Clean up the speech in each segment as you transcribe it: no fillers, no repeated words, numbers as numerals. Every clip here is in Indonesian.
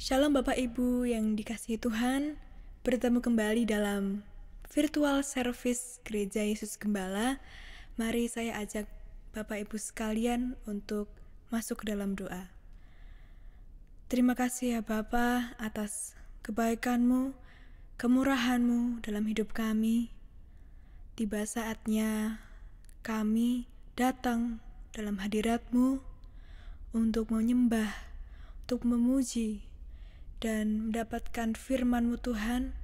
Shalom Bapak Ibu yang dikasihi Tuhan, bertemu kembali dalam virtual service Gereja Yesus Gembala. Mari saya ajak Bapak Ibu sekalian untuk masuk ke dalam doa. Terima kasih ya Bapa atas kebaikan-Mu, kemurahan-Mu dalam hidup kami. Tiba saatnya kami datang dalam hadirat-Mu untuk menyembah, untuk memuji, dan mendapatkan firman-Mu Tuhan,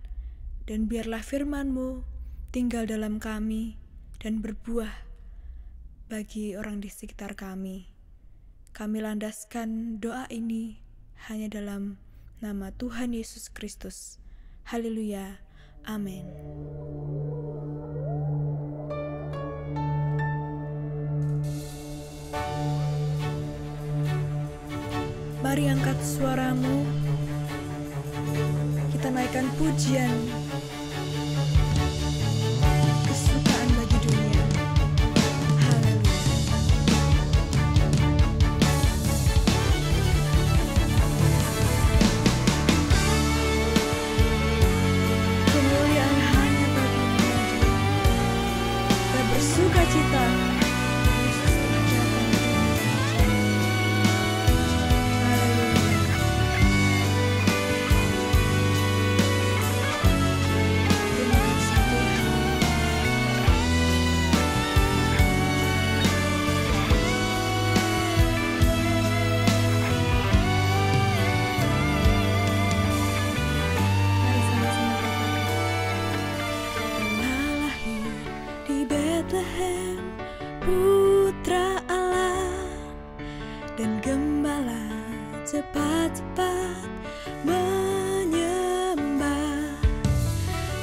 dan biarlah firman-Mu tinggal dalam kami dan berbuah bagi orang di sekitar kami. Kami landaskan doa ini hanya dalam nama Tuhan Yesus Kristus. Haleluya. Amin. Mari angkat suaramu, kita naikkan pujian, kesukaan bagi dunia. Haleluya. Kemuliaan hanya bagi-Mu ya Dia. Kita bersuka cita. Yesus telah datang ke dunia. Haleluya. Terima kasih Tuhan. Mari sama-sama katakan. Telah lahir di Bethlehem, Putra Allah, dan gembala cepat-cepat menyembah.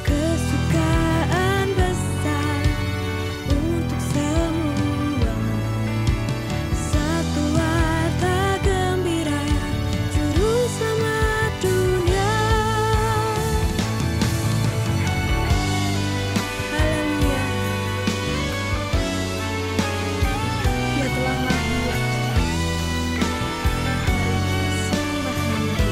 Kesukaan besar untuk semua, satu warta gembira, juru selamat dunia. Haleluya. Dia telah lahir. Mari kita sembah Dia.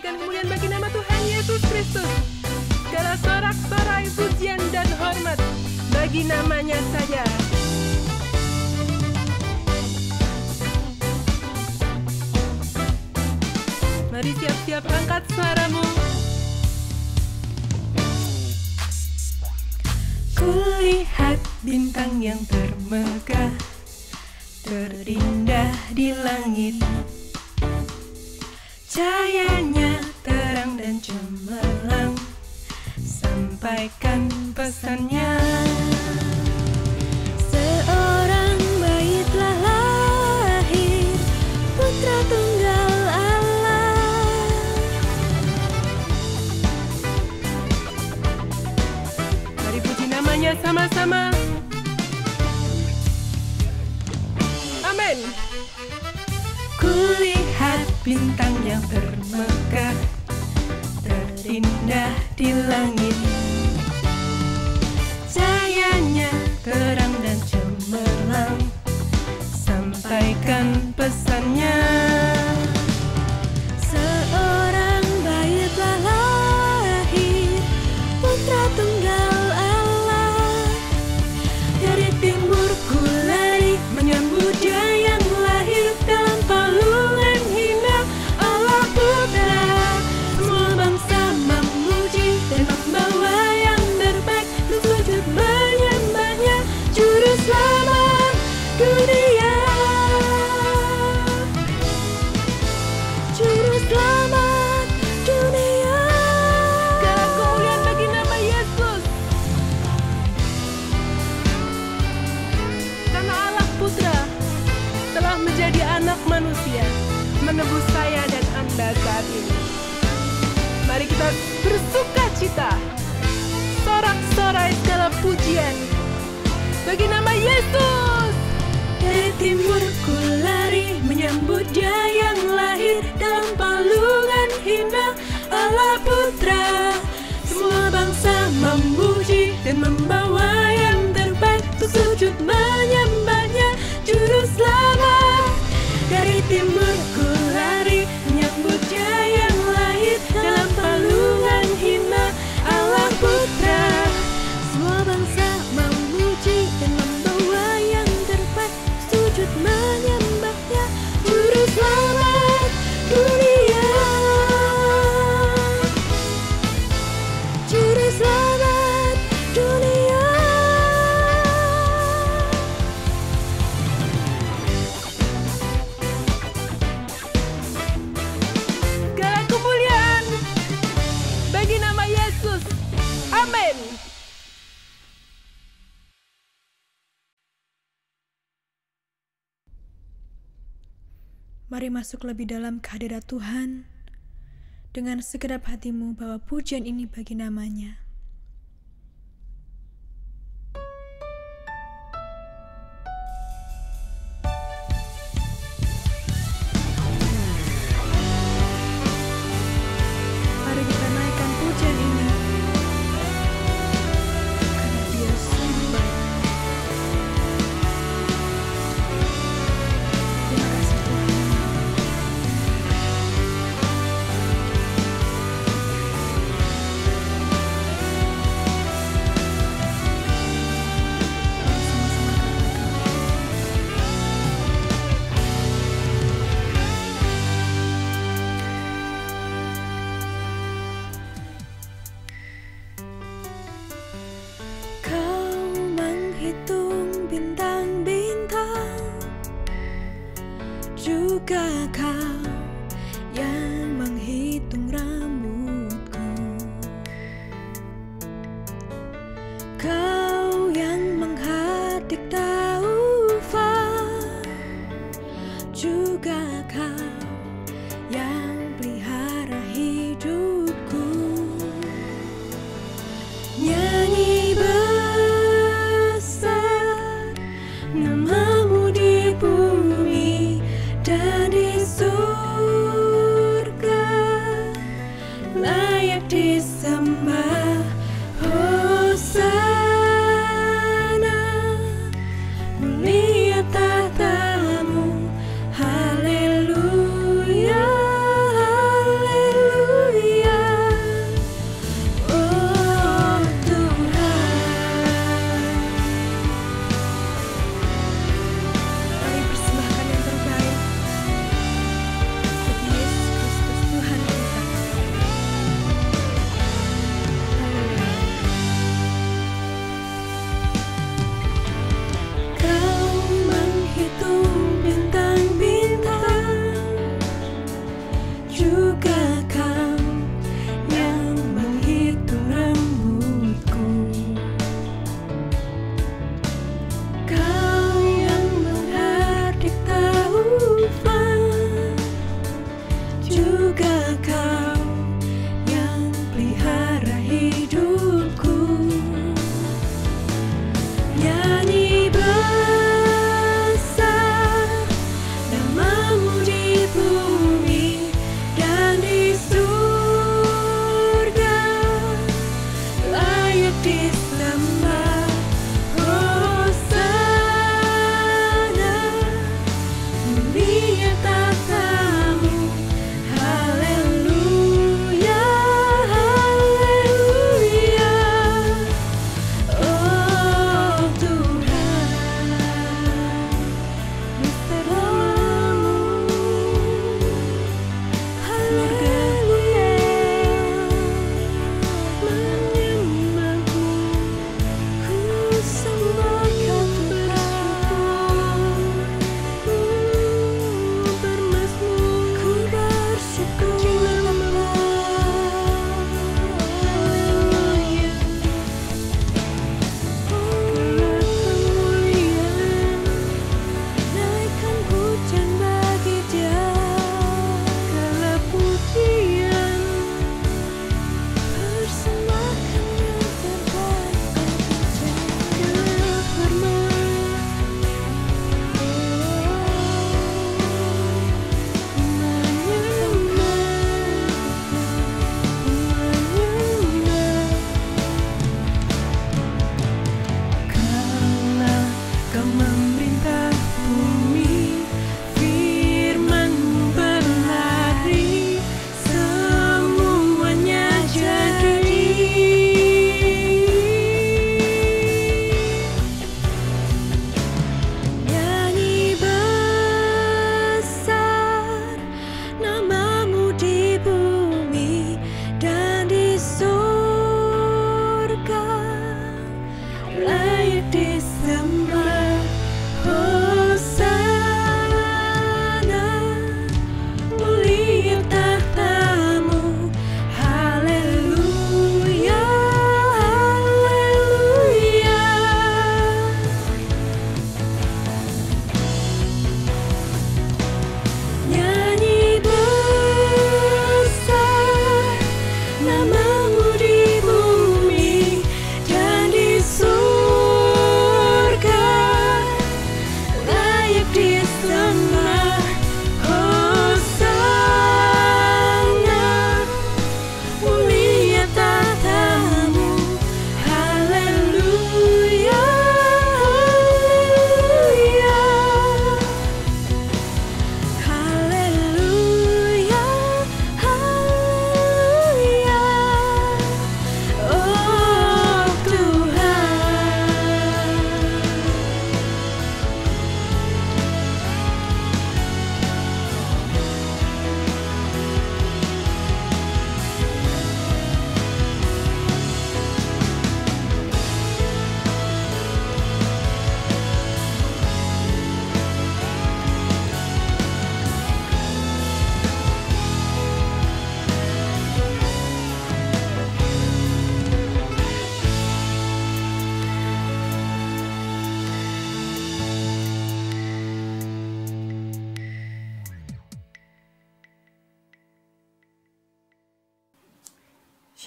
berikan kemuliaan bagi nama Tuhan Yesus Kristus. Segala sorak-sorai, pujian dan hormat bagi namanya saja. Mari siap-siap angkat suaramu. Kulihat bintang yang termegah, terindah di langit. Cahayanya terang dan cemerlang, sampaikan pesannya. Seorang bayi telah lahir, putra tunggal Allah. Mari puji namanya sama-sama. Amin. Kulihat bintang yang termegah, terindah di langit. Cahayanya terang dan cemerlang, sampaikan pesannya. Seorang bayi telah lahir, putra tunggal Allah. Dari timur ku lari menyambut Dia yang lahir dalam palungan hina Allah Putra. Semua bangsa memuji dan membawa yang terbaik untuk sujud menyembahnya, Juru Selamat dunia. Juru Selamat dunia. Segala kemuliaan bagi nama Yesus. Karena Allah Putra telah menjadi anak manusia, menebus saya dan Anda saat ini. Mari kita bersuka cita, sorak-sorai segala pujian bagi nama Yesus. Dari timur ku lari menyambut Dia yang lahir dalam palungan hina Allah Putra. Semua bangsa memuji dan membawa yang terbaik untuk sujud menyembahnya, Juru Selamat. Dari timur ku lari menyambut Dia yang lahir dalam palungan hina Allah Putra. Semua bangsa memuji dan membawa yang terbaik sujud menyembahnya, Juru Selamat dunia. Juru Selamat dunia. Segala kemuliaan bagi nama Yesus. Amin. Mari masuk lebih dalam kehadirat Tuhan dengan segenap hatimu, bawa pujian ini bagi namanya. Mari kita naikkan pujian ini karena Dia sungguh baik. Terima kasih Tuhan.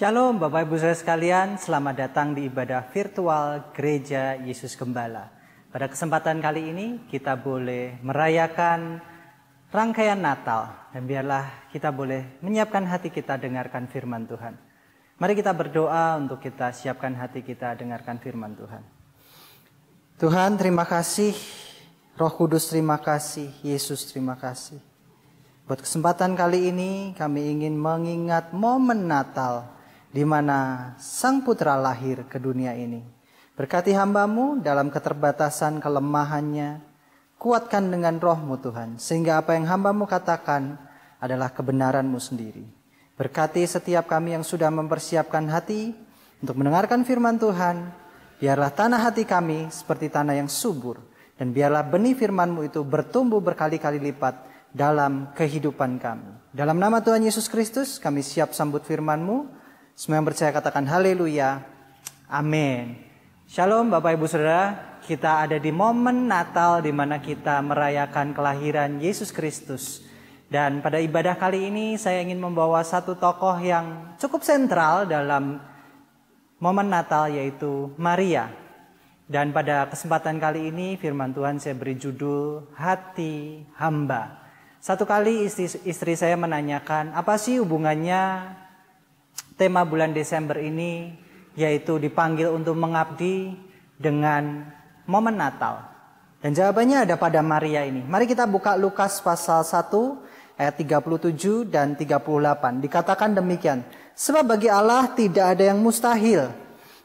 Shalom Bapak Ibu Saudara sekalian, selamat datang di ibadah virtual Gereja Yesus Gembala. Pada kesempatan kali ini kita boleh merayakan rangkaian Natal dan biarlah kita boleh menyiapkan hati kita dengarkan firman Tuhan. Mari kita berdoa untuk kita siapkan hati kita dengarkan firman Tuhan. Tuhan terima kasih, Roh Kudus terima kasih, Yesus terima kasih. Buat kesempatan kali ini kami ingin mengingat momen Natal di mana Sang Putra lahir ke dunia ini. Berkati hamba-Mu dalam keterbatasan kelemahannya, kuatkan dengan Roh-Mu Tuhan, sehingga apa yang hamba-Mu katakan adalah kebenaran-Mu sendiri. Berkati setiap kami yang sudah mempersiapkan hati untuk mendengarkan firman Tuhan, biarlah tanah hati kami seperti tanah yang subur, dan biarlah benih firman-Mu itu bertumbuh berkali-kali lipat dalam kehidupan kami. Dalam nama Tuhan Yesus Kristus kami siap sambut firman-Mu. Semua yang percaya katakan haleluya, amin. Shalom Bapak Ibu Saudara, kita ada di momen Natal di mana kita merayakan kelahiran Yesus Kristus. Dan pada ibadah kali ini saya ingin membawa satu tokoh yang cukup sentral dalam momen Natal, yaitu Maria. Dan pada kesempatan kali ini firman Tuhan saya beri judul Hati Hamba. Satu kali istri saya menanyakan, apa sih hubungannya tema bulan Desember ini, yaitu dipanggil untuk mengabdi dengan momen Natal. Dan jawabannya ada pada Maria ini. Mari kita buka Lukas pasal 1 ayat 37 dan 38. Dikatakan demikian, sebab bagi Allah tidak ada yang mustahil.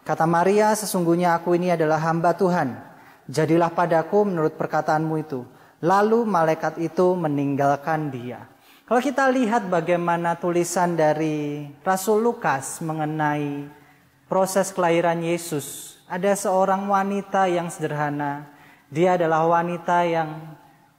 Kata Maria, sesungguhnya aku ini adalah hamba Tuhan. Jadilah padaku menurut perkataanmu itu. Lalu malaikat itu meninggalkan dia. Kalau kita lihat bagaimana tulisan dari Rasul Lukas mengenai proses kelahiran Yesus, ada seorang wanita yang sederhana. Dia adalah wanita yang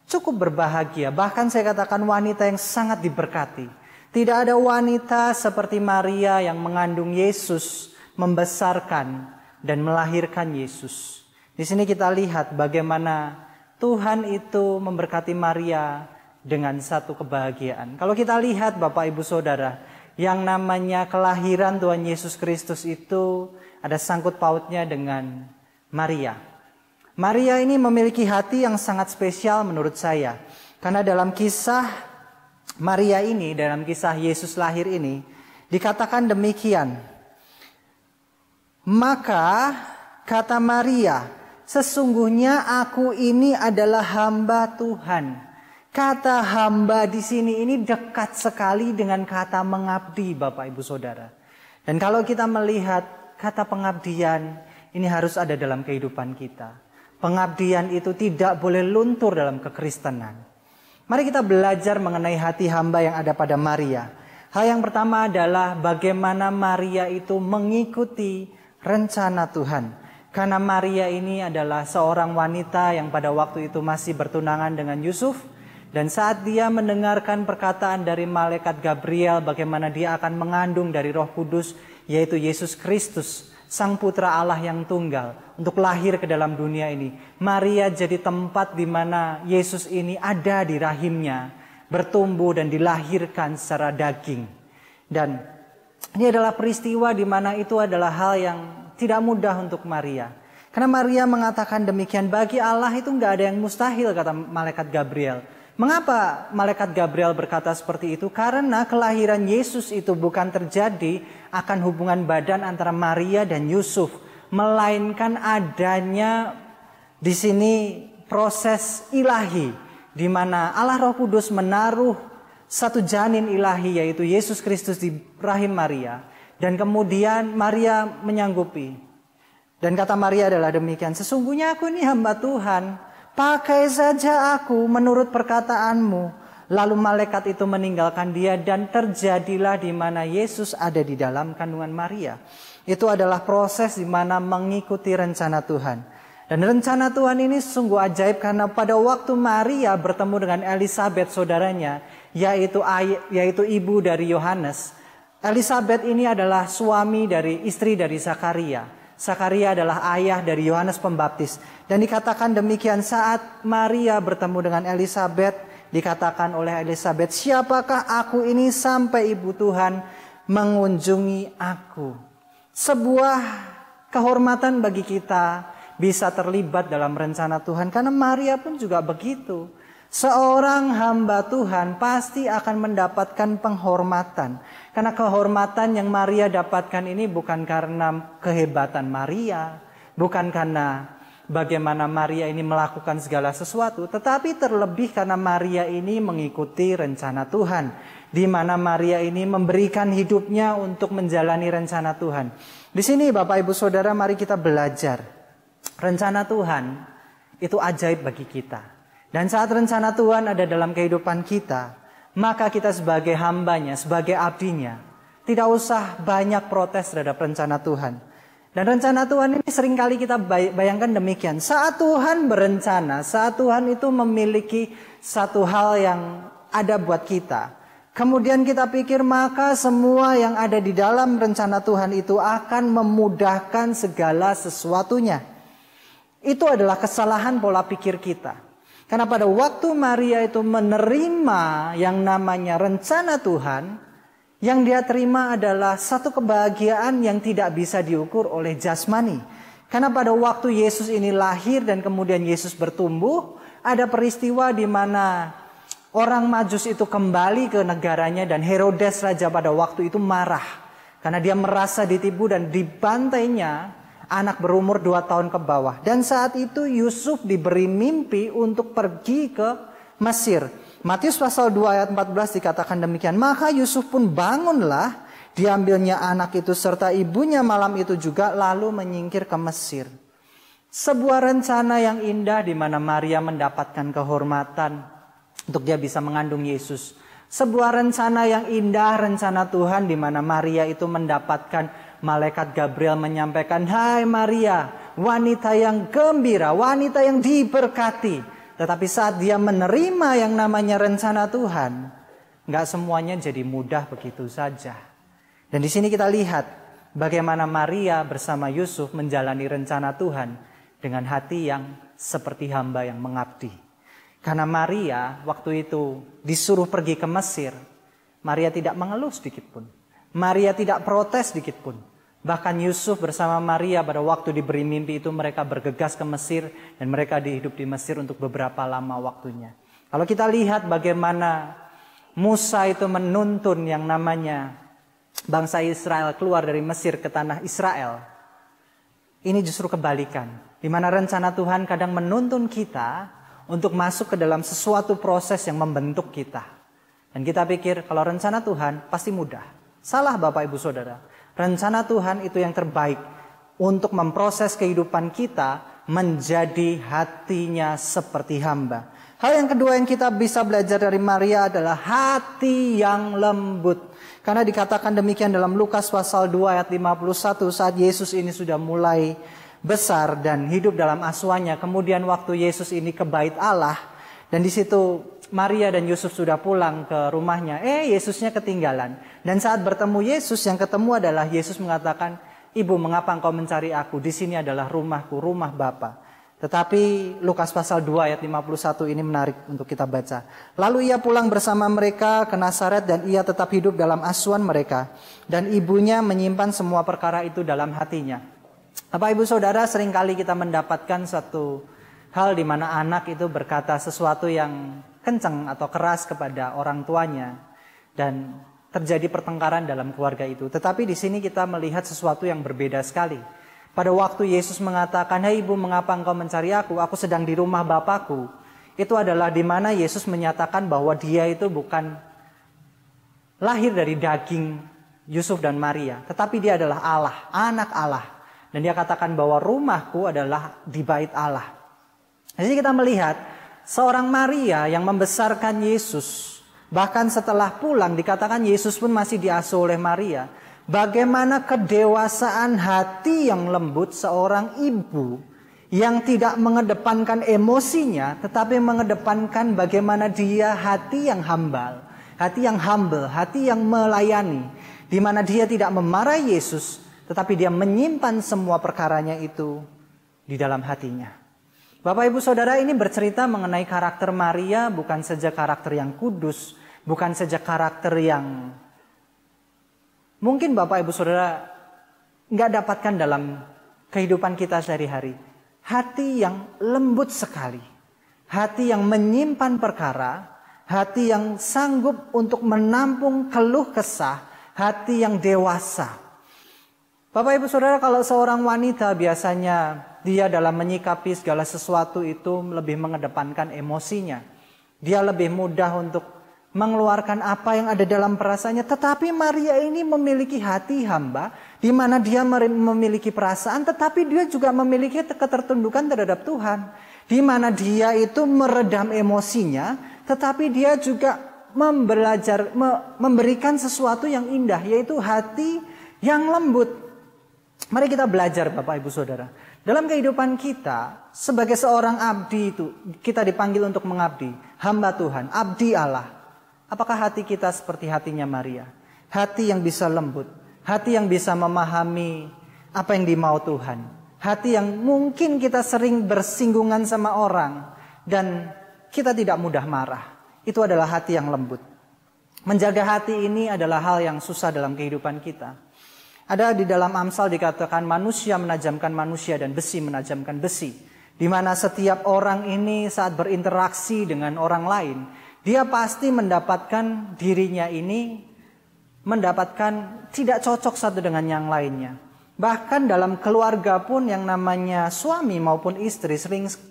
cukup berbahagia, bahkan saya katakan wanita yang sangat diberkati. Tidak ada wanita seperti Maria yang mengandung Yesus, membesarkan dan melahirkan Yesus. Di sini kita lihat bagaimana Tuhan itu memberkati Maria dengan satu kebahagiaan. Kalau kita lihat Bapak Ibu Saudara, yang namanya kelahiran Tuhan Yesus Kristus itu ada sangkut pautnya dengan Maria. Maria ini memiliki hati yang sangat spesial menurut saya. Karena dalam kisah Maria ini, dalam kisah Yesus lahir ini, dikatakan demikian. Maka kata Maria, sesungguhnya aku ini adalah hamba Tuhan. Kata hamba di sini ini dekat sekali dengan kata mengabdi Bapak Ibu Saudara. Dan kalau kita melihat kata pengabdian ini harus ada dalam kehidupan kita. Pengabdian itu tidak boleh luntur dalam kekristenan. Mari kita belajar mengenai hati hamba yang ada pada Maria. Hal yang pertama adalah bagaimana Maria itu mengikuti rencana Tuhan. Karena Maria ini adalah seorang wanita yang pada waktu itu masih bertunangan dengan Yusuf. Dan saat dia mendengarkan perkataan dari malaikat Gabriel bagaimana dia akan mengandung dari Roh Kudus, yaitu Yesus Kristus, Sang Putra Allah yang tunggal, untuk lahir ke dalam dunia ini. Maria jadi tempat di mana Yesus ini ada di rahimnya, bertumbuh dan dilahirkan secara daging. Dan ini adalah peristiwa di mana itu adalah hal yang tidak mudah untuk Maria. Karena Maria mengatakan demikian, bagi Allah itu nggak ada yang mustahil, kata malaikat Gabriel. Mengapa malaikat Gabriel berkata seperti itu? Karena kelahiran Yesus itu bukan terjadi akan hubungan badan antara Maria dan Yusuf, melainkan adanya di sini proses ilahi di mana Allah Roh Kudus menaruh satu janin ilahi, yaitu Yesus Kristus, di rahim Maria, dan kemudian Maria menyanggupi. Dan kata Maria adalah demikian, sesungguhnya aku ini hamba Tuhan. Pakai saja aku menurut perkataanmu. Lalu malaikat itu meninggalkan dia dan terjadilah di mana Yesus ada di dalam kandungan Maria. Itu adalah proses di mana mengikuti rencana Tuhan. Dan rencana Tuhan ini sungguh ajaib karena pada waktu Maria bertemu dengan Elisabet saudaranya, yaitu ibu dari Yohanes. Elisabet ini adalah istri dari Zakaria. Zakaria adalah ayah dari Yohanes Pembaptis. Dan dikatakan demikian, saat Maria bertemu dengan Elisabet, dikatakan oleh Elisabet, siapakah aku ini sampai ibu Tuhan mengunjungi aku. Sebuah kehormatan bagi kita bisa terlibat dalam rencana Tuhan, karena Maria pun juga begitu. Seorang hamba Tuhan pasti akan mendapatkan penghormatan. Karena kehormatan yang Maria dapatkan ini bukan karena kehebatan Maria, bukan karena bagaimana Maria ini melakukan segala sesuatu, tetapi terlebih karena Maria ini mengikuti rencana Tuhan, di mana Maria ini memberikan hidupnya untuk menjalani rencana Tuhan. Di sini Bapak Ibu Saudara, mari kita belajar. Rencana Tuhan itu ajaib bagi kita. Dan saat rencana Tuhan ada dalam kehidupan kita, maka kita sebagai hambanya, sebagai abdinya, tidak usah banyak protes terhadap rencana Tuhan. Dan rencana Tuhan ini seringkali kita bayangkan demikian. Saat Tuhan berencana, saat Tuhan itu memiliki satu hal yang ada buat kita, kemudian kita pikir maka semua yang ada di dalam rencana Tuhan itu akan memudahkan segala sesuatunya. Itu adalah kesalahan pola pikir kita. Karena pada waktu Maria itu menerima yang namanya rencana Tuhan, yang dia terima adalah satu kebahagiaan yang tidak bisa diukur oleh jasmani. Karena pada waktu Yesus ini lahir dan kemudian Yesus bertumbuh, ada peristiwa di mana orang Majus itu kembali ke negaranya dan Herodes raja pada waktu itu marah. Karena dia merasa ditipu dan dibantainya anak berumur 2 tahun ke bawah. Dan saat itu Yusuf diberi mimpi untuk pergi ke Mesir. Matius pasal 2 ayat 14 dikatakan demikian. Maka Yusuf pun bangunlah, diambilnya anak itu serta ibunya malam itu juga, lalu menyingkir ke Mesir. Sebuah rencana yang indah di mana Maria mendapatkan kehormatan untuk dia bisa mengandung Yesus. Sebuah rencana yang indah, rencana Tuhan di mana Maria itu mendapatkan malaikat Gabriel menyampaikan, "Hai Maria, wanita yang gembira, wanita yang diberkati." Tetapi saat dia menerima yang namanya rencana Tuhan, nggak semuanya jadi mudah begitu saja. Dan di sini kita lihat bagaimana Maria bersama Yusuf menjalani rencana Tuhan dengan hati yang seperti hamba yang mengabdi. Karena Maria waktu itu disuruh pergi ke Mesir, Maria tidak mengeluh sedikit pun. Maria tidak protes sedikit pun. Bahkan Yusuf bersama Maria pada waktu diberi mimpi itu mereka bergegas ke Mesir dan mereka hidup di Mesir untuk beberapa lama waktunya. Kalau kita lihat bagaimana Musa itu menuntun yang namanya bangsa Israel keluar dari Mesir ke tanah Israel, ini justru kebalikan. Di mana rencana Tuhan kadang menuntun kita untuk masuk ke dalam sesuatu proses yang membentuk kita. Dan kita pikir kalau rencana Tuhan pasti mudah. Salah Bapak Ibu Saudara. Rencana Tuhan itu yang terbaik untuk memproses kehidupan kita menjadi hatinya seperti hamba. Hal yang kedua yang kita bisa belajar dari Maria adalah hati yang lembut. Karena dikatakan demikian dalam Lukas pasal 2 ayat 51 saat Yesus ini sudah mulai besar dan hidup dalam asuhannya. Kemudian waktu Yesus ini ke bait Allah dan di situ Maria dan Yusuf sudah pulang ke rumahnya. Yesusnya ketinggalan. Dan saat bertemu Yesus, yang ketemu adalah Yesus mengatakan, "Ibu, mengapa engkau mencari aku? Di sini adalah rumahku, rumah Bapa." Tetapi Lukas pasal 2 ayat 51 ini menarik untuk kita baca. Lalu ia pulang bersama mereka ke Nazaret dan ia tetap hidup dalam asuhan mereka. Dan ibunya menyimpan semua perkara itu dalam hatinya. Bapak Ibu Saudara, seringkali kita mendapatkan satu hal di mana anak itu berkata sesuatu yang kencang atau keras kepada orang tuanya dan terjadi pertengkaran dalam keluarga itu. Tetapi di sini kita melihat sesuatu yang berbeda sekali. Pada waktu Yesus mengatakan, "Hai ibu, mengapa engkau mencari aku? Aku sedang di rumah Bapakku." Itu adalah di mana Yesus menyatakan bahwa dia itu bukan lahir dari daging Yusuf dan Maria, tetapi dia adalah Allah, anak Allah. Dan dia katakan bahwa rumahku adalah di bait Allah. Jadi kita melihat seorang Maria yang membesarkan Yesus, bahkan setelah pulang dikatakan Yesus pun masih diasuh oleh Maria. Bagaimana kedewasaan hati yang lembut seorang ibu yang tidak mengedepankan emosinya, tetapi mengedepankan bagaimana dia hati yang humble, hati yang melayani, di mana dia tidak memarahi Yesus, tetapi dia menyimpan semua perkaranya itu di dalam hatinya. Bapak Ibu Saudara, ini bercerita mengenai karakter Maria, bukan saja karakter yang kudus, bukan saja karakter yang mungkin Bapak Ibu Saudara nggak dapatkan dalam kehidupan kita sehari-hari. Hati yang lembut sekali, hati yang menyimpan perkara, hati yang sanggup untuk menampung keluh kesah, hati yang dewasa. Bapak Ibu Saudara, kalau seorang wanita biasanya dia dalam menyikapi segala sesuatu itu lebih mengedepankan emosinya. Dia lebih mudah untuk mengeluarkan apa yang ada dalam perasaannya. Tetapi Maria ini memiliki hati hamba, di mana dia memiliki perasaan, tetapi dia juga memiliki ketertundukan terhadap Tuhan. Di mana dia itu meredam emosinya, tetapi dia juga memberikan sesuatu yang indah, yaitu hati yang lembut. Mari kita belajar Bapak Ibu Saudara. Dalam kehidupan kita, sebagai seorang abdi itu, kita dipanggil untuk mengabdi. Hamba Tuhan, abdi Allah. Apakah hati kita seperti hatinya Maria? Hati yang bisa lembut. Hati yang bisa memahami apa yang dimau Tuhan. Hati yang mungkin kita sering bersinggungan sama orang. Dan kita tidak mudah marah. Itu adalah hati yang lembut. Menjaga hati ini adalah hal yang susah dalam kehidupan kita. Ada di dalam Amsal dikatakan manusia menajamkan manusia dan besi menajamkan besi. Di mana setiap orang ini saat berinteraksi dengan orang lain, dia pasti mendapatkan dirinya ini mendapatkan tidak cocok satu dengan yang lainnya. Bahkan dalam keluarga pun yang namanya suami maupun istri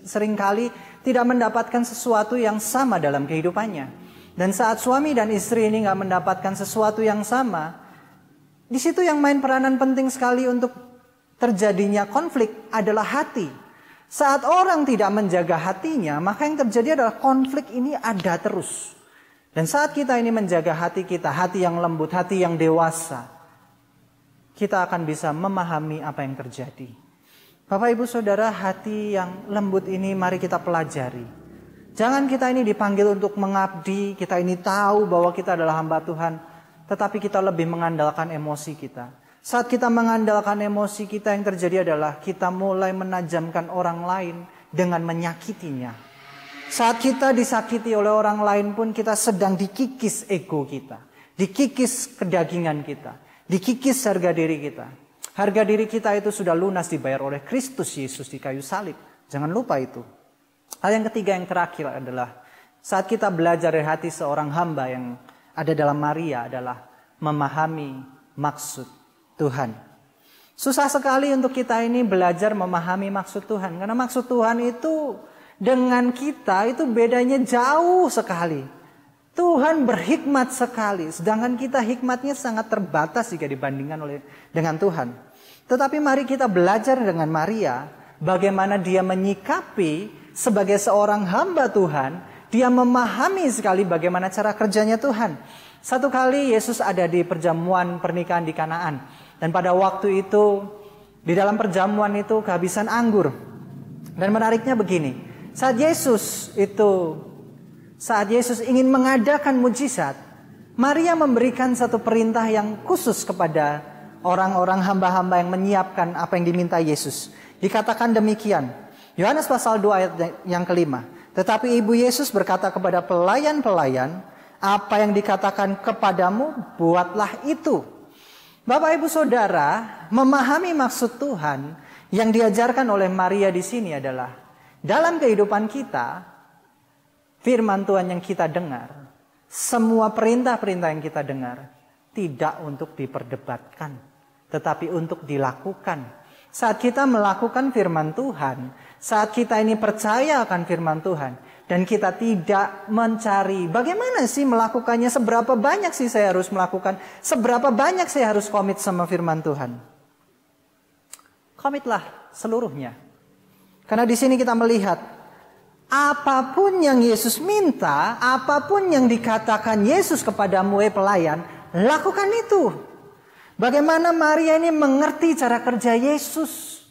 seringkali tidak mendapatkan sesuatu yang sama dalam kehidupannya. Dan saat suami dan istri ini gak mendapatkan sesuatu yang sama, di situ yang main peranan penting sekali untuk terjadinya konflik adalah hati. Saat orang tidak menjaga hatinya, maka yang terjadi adalah konflik ini ada terus. Dan saat kita ini menjaga hati kita, hati yang lembut, hati yang dewasa, kita akan bisa memahami apa yang terjadi. Bapak Ibu Saudara, hati yang lembut ini mari kita pelajari. Jangan kita ini dipanggil untuk mengabdi, kita ini tahu bahwa kita adalah hamba Tuhan, tetapi kita lebih mengandalkan emosi kita. Saat kita mengandalkan emosi kita, yang terjadi adalah kita mulai menajamkan orang lain dengan menyakitinya. Saat kita disakiti oleh orang lain pun kita sedang dikikis ego kita. Dikikis kedagingan kita. Dikikis harga diri kita. Harga diri kita itu sudah lunas dibayar oleh Kristus Yesus di kayu salib. Jangan lupa itu. Hal yang ketiga yang terakhir adalah saat kita belajar dari hati seorang hamba yang ada dalam Maria adalah memahami maksud Tuhan. Susah sekali untuk kita ini belajar memahami maksud Tuhan. Karena maksud Tuhan itu dengan kita itu bedanya jauh sekali. Tuhan berhikmat sekali. Sedangkan kita hikmatnya sangat terbatas jika dibandingkan dengan Tuhan. Tetapi mari kita belajar dengan Maria. Bagaimana dia menyikapi sebagai seorang hamba Tuhan. Dia memahami sekali bagaimana cara kerjanya Tuhan. Satu kali Yesus ada di perjamuan pernikahan di Kanaan. Dan pada waktu itu, di dalam perjamuan itu kehabisan anggur. Dan menariknya begini. Saat Yesus ingin mengadakan mujizat, Maria memberikan satu perintah yang khusus kepada orang-orang hamba-hamba yang menyiapkan apa yang diminta Yesus. Dikatakan demikian. Yohanes pasal 2 ayat yang kelima. Tetapi ibu Yesus berkata kepada pelayan-pelayan, apa yang dikatakan kepadamu, buatlah itu. Bapak Ibu Saudara, memahami maksud Tuhan yang diajarkan oleh Maria di sini adalah dalam kehidupan kita, firman Tuhan yang kita dengar, semua perintah-perintah yang kita dengar tidak untuk diperdebatkan, tetapi untuk dilakukan. Saat kita melakukan firman Tuhan, saat kita ini percaya akan firman Tuhan, dan kita tidak mencari bagaimana sih melakukannya, seberapa banyak sih saya harus melakukan, seberapa banyak saya harus komit sama firman Tuhan. Komitlah seluruhnya. Karena di sini kita melihat, apapun yang Yesus minta, apapun yang dikatakan Yesus kepadamu, pelayan, lakukan itu. Bagaimana Maria ini mengerti cara kerja Yesus.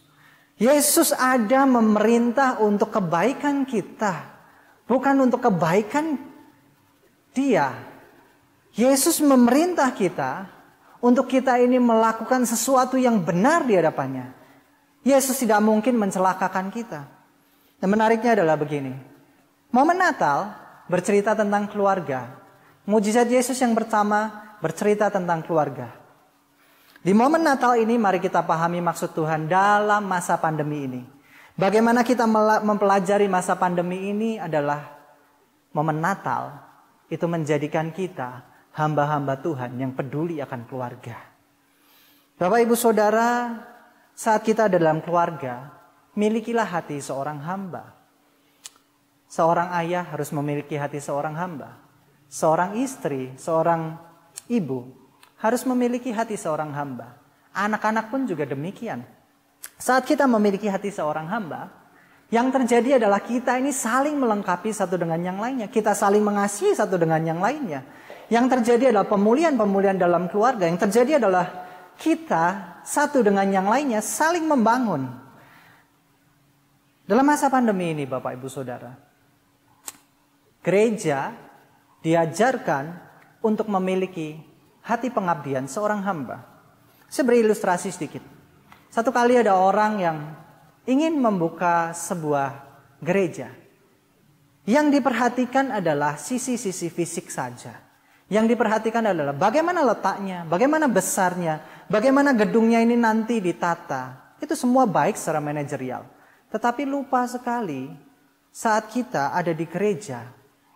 Yesus ada memerintah untuk kebaikan kita, bukan untuk kebaikan Dia. Yesus memerintah kita untuk kita ini melakukan sesuatu yang benar di hadapannya. Yesus tidak mungkin mencelakakan kita. Dan menariknya adalah begini. Momen Natal bercerita tentang keluarga. Mujizat Yesus yang pertama bercerita tentang keluarga. Di momen Natal ini mari kita pahami maksud Tuhan dalam masa pandemi ini. Bagaimana kita mempelajari masa pandemi ini adalah momen Natal itu menjadikan kita hamba-hamba Tuhan yang peduli akan keluarga. Bapak Ibu Saudara, saat kita ada dalam keluarga, milikilah hati seorang hamba. Seorang ayah harus memiliki hati seorang hamba. Seorang istri, seorang ibu harus memiliki hati seorang hamba. Anak-anak pun juga demikian. Saat kita memiliki hati seorang hamba, yang terjadi adalah kita ini saling melengkapi satu dengan yang lainnya. Kita saling mengasihi satu dengan yang lainnya. Yang terjadi adalah pemulihan-pemulihan dalam keluarga. Yang terjadi adalah kita satu dengan yang lainnya saling membangun. Dalam masa pandemi ini Bapak Ibu Saudara, gereja diajarkan untuk memiliki hati pengabdian seorang hamba. Saya beri ilustrasi sedikit. Satu kali ada orang yang ingin membuka sebuah gereja. Yang diperhatikan adalah sisi-sisi fisik saja. Yang diperhatikan adalah bagaimana letaknya, bagaimana besarnya, bagaimana gedungnya ini nanti ditata. Itu semua baik secara manajerial. Tetapi lupa sekali saat kita ada di gereja,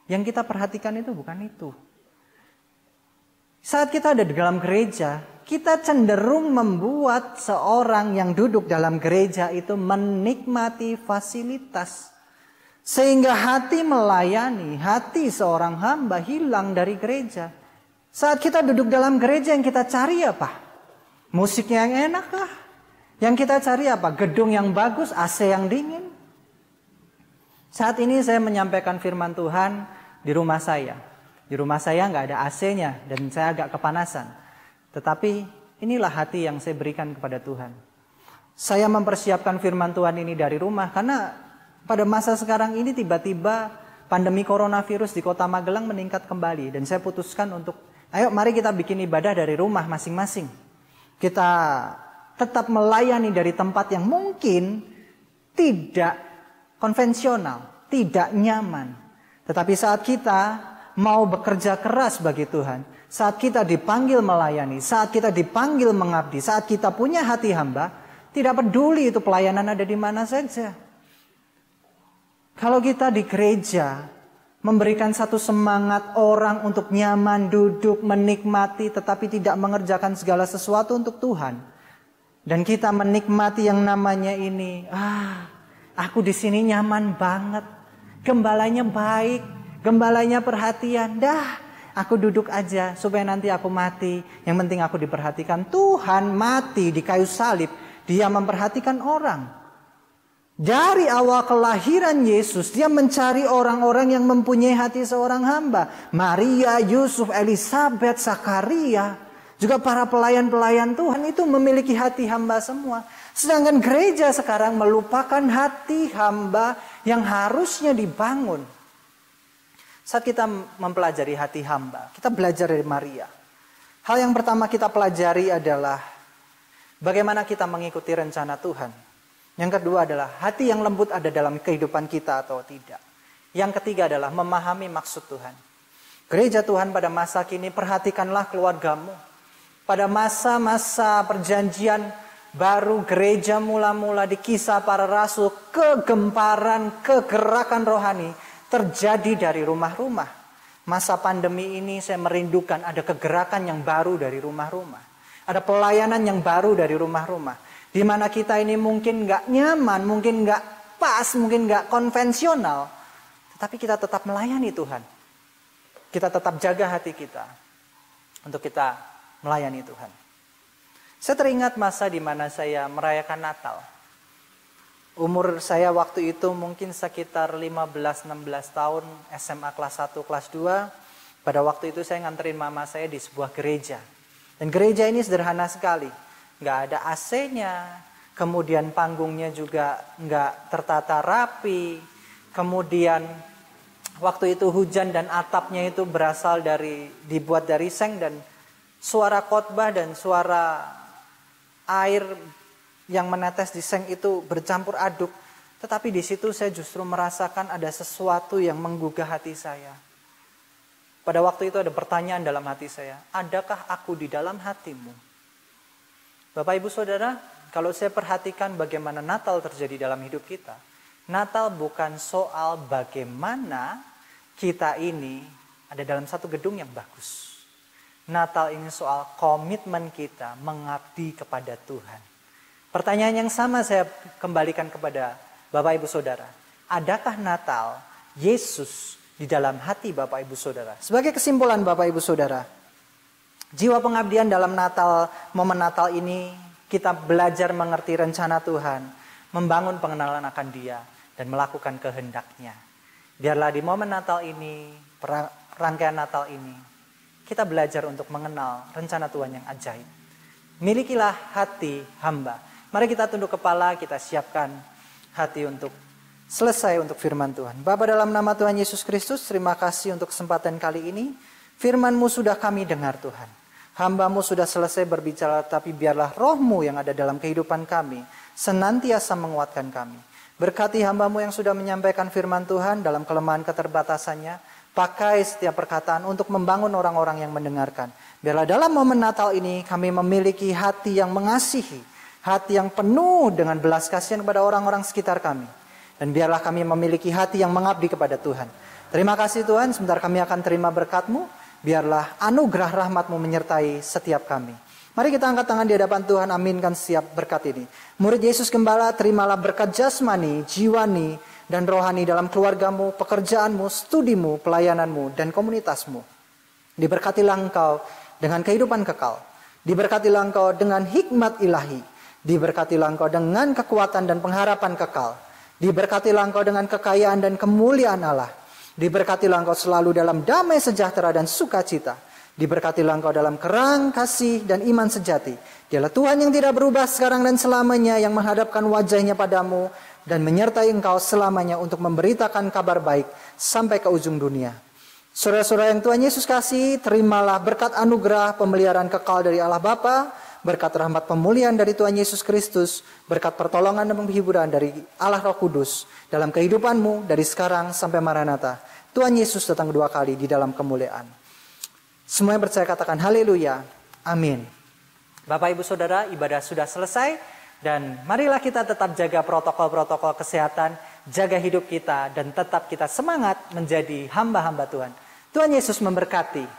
yang kita perhatikan itu bukan itu. Saat kita ada di dalam gereja, kita cenderung membuat seorang yang duduk dalam gereja itu menikmati fasilitas. Sehingga hati melayani, hati seorang hamba hilang dari gereja. Saat kita duduk dalam gereja yang kita cari apa? Musiknya yang enak kah? Yang kita cari apa? Gedung yang bagus, AC yang dingin. Saat ini saya menyampaikan firman Tuhan di rumah saya. Di rumah saya nggak ada AC-nya dan saya agak kepanasan. Tetapi inilah hati yang saya berikan kepada Tuhan. Saya mempersiapkan firman Tuhan ini dari rumah karena pada masa sekarang ini tiba-tiba pandemi coronavirus di Kota Magelang meningkat kembali. Dan saya putuskan untuk, ayo mari kita bikin ibadah dari rumah masing-masing. Kita tetap melayani dari tempat yang mungkin tidak konvensional, tidak nyaman. Tetapi saat kita mau bekerja keras bagi Tuhan, saat kita dipanggil melayani, saat kita dipanggil mengabdi, saat kita punya hati hamba, tidak peduli itu pelayanan ada di mana saja. Kalau kita di gereja memberikan satu semangat orang untuk nyaman, duduk, menikmati, tetapi tidak mengerjakan segala sesuatu untuk Tuhan. Dan kita menikmati yang namanya ini, aku di sini nyaman banget, gembalanya baik, gembalanya perhatian, aku duduk aja supaya nanti aku mati. Yang penting aku diperhatikan. Tuhan mati di kayu salib, dia memperhatikan orang. Dari awal kelahiran Yesus, dia mencari orang-orang yang mempunyai hati seorang hamba. Maria, Yusuf, Elisabet, Zakaria, juga para pelayan-pelayan Tuhan itu memiliki hati hamba semua. Sedangkan gereja sekarang melupakan hati hamba yang harusnya dibangun. Saat kita mempelajari hati hamba, kita belajar dari Maria. Hal yang pertama kita pelajari adalah bagaimana kita mengikuti rencana Tuhan. Yang kedua adalah hati yang lembut ada dalam kehidupan kita atau tidak. Yang ketiga adalah memahami maksud Tuhan. Gereja Tuhan pada masa kini, perhatikanlah keluargamu. Pada masa-masa perjanjian baru, gereja mula-mula di Kisah Para Rasul, kegemparan, kegerakan rohani terjadi dari rumah-rumah. Masa pandemi ini saya merindukan ada kegerakan yang baru dari rumah-rumah. Ada pelayanan yang baru dari rumah-rumah. Di mana kita ini mungkin gak nyaman, mungkin gak pas, mungkin gak konvensional. Tetapi kita tetap melayani Tuhan. Kita tetap jaga hati kita untuk kita melayani Tuhan. Saya teringat masa di mana saya merayakan Natal. Umur saya waktu itu mungkin sekitar 15-16 tahun, SMA kelas 1, kelas 2. Pada waktu itu saya nganterin mama saya di sebuah gereja. Dan gereja ini sederhana sekali. Nggak ada AC-nya, kemudian panggungnya juga nggak tertata rapi. Kemudian waktu itu hujan dan atapnya itu dibuat dari seng, dan suara khotbah dan suara air yang menetes di seng itu bercampur aduk. Tetapi di situ saya justru merasakan ada sesuatu yang menggugah hati saya. Pada waktu itu ada pertanyaan dalam hati saya, adakah aku di dalam hatimu? Bapak Ibu Saudara, kalau saya perhatikan bagaimana Natal terjadi dalam hidup kita, Natal bukan soal bagaimana kita ini ada dalam satu gedung yang bagus. Natal ini soal komitmen kita mengabdi kepada Tuhan. Pertanyaan yang sama saya kembalikan kepada Bapak Ibu Saudara. Adakah Natal Yesus di dalam hati Bapak Ibu Saudara? Sebagai kesimpulan Bapak Ibu Saudara, jiwa pengabdian dalam Natal, momen Natal ini kita belajar mengerti rencana Tuhan, membangun pengenalan akan Dia, dan melakukan kehendak-Nya. Biarlah di momen Natal ini, rangkaian Natal ini, kita belajar untuk mengenal rencana Tuhan yang ajaib. Milikilah hati hamba. Mari kita tunduk kepala, kita siapkan hati untuk selesai untuk firman Tuhan. Bapa, dalam nama Tuhan Yesus Kristus, terima kasih untuk kesempatan kali ini. Firman-Mu sudah kami dengar Tuhan. Hamba-Mu sudah selesai berbicara, tapi biarlah Roh-Mu yang ada dalam kehidupan kami senantiasa menguatkan kami. Berkati hamba-Mu yang sudah menyampaikan firman Tuhan dalam kelemahan keterbatasannya. Pakai setiap perkataan untuk membangun orang-orang yang mendengarkan. Biarlah dalam momen Natal ini kami memiliki hati yang mengasihi. Hati yang penuh dengan belas kasihan kepada orang-orang sekitar kami. Dan biarlah kami memiliki hati yang mengabdi kepada Tuhan. Terima kasih Tuhan, sebentar kami akan terima berkat-Mu. Biarlah anugerah rahmat-Mu menyertai setiap kami. Mari kita angkat tangan di hadapan Tuhan, aminkan setiap berkat ini. Murid Yesus Gembala, terimalah berkat jasmani, jiwani, dan rohani dalam keluargamu, pekerjaanmu, studimu, pelayananmu, dan komunitasmu. Diberkatilah engkau dengan kehidupan kekal. Diberkatilah engkau dengan hikmat ilahi. Diberkatilah engkau dengan kekuatan dan pengharapan kekal. Diberkatilah engkau dengan kekayaan dan kemuliaan Allah. Diberkatilah engkau selalu dalam damai sejahtera dan sukacita. Diberkatilah engkau dalam kerang, kasih, dan iman sejati. Dialah Tuhan yang tidak berubah sekarang dan selamanya, yang menghadapkan wajahnya padamu dan menyertai engkau selamanya untuk memberitakan kabar baik sampai ke ujung dunia. Saudara-saudara yang Tuhan Yesus kasih, terimalah berkat anugerah pemeliharaan kekal dari Allah Bapa, berkat rahmat pemulihan dari Tuhan Yesus Kristus, berkat pertolongan dan penghiburan dari Allah Roh Kudus dalam kehidupanmu dari sekarang sampai Maranatha. Tuhan Yesus datang 2 kali di dalam kemuliaan. Semua yang percaya katakan haleluya, amin. Bapak Ibu Saudara, ibadah sudah selesai dan marilah kita tetap jaga protokol-protokol kesehatan, jaga hidup kita dan tetap kita semangat menjadi hamba-hamba Tuhan. Tuhan Yesus memberkati.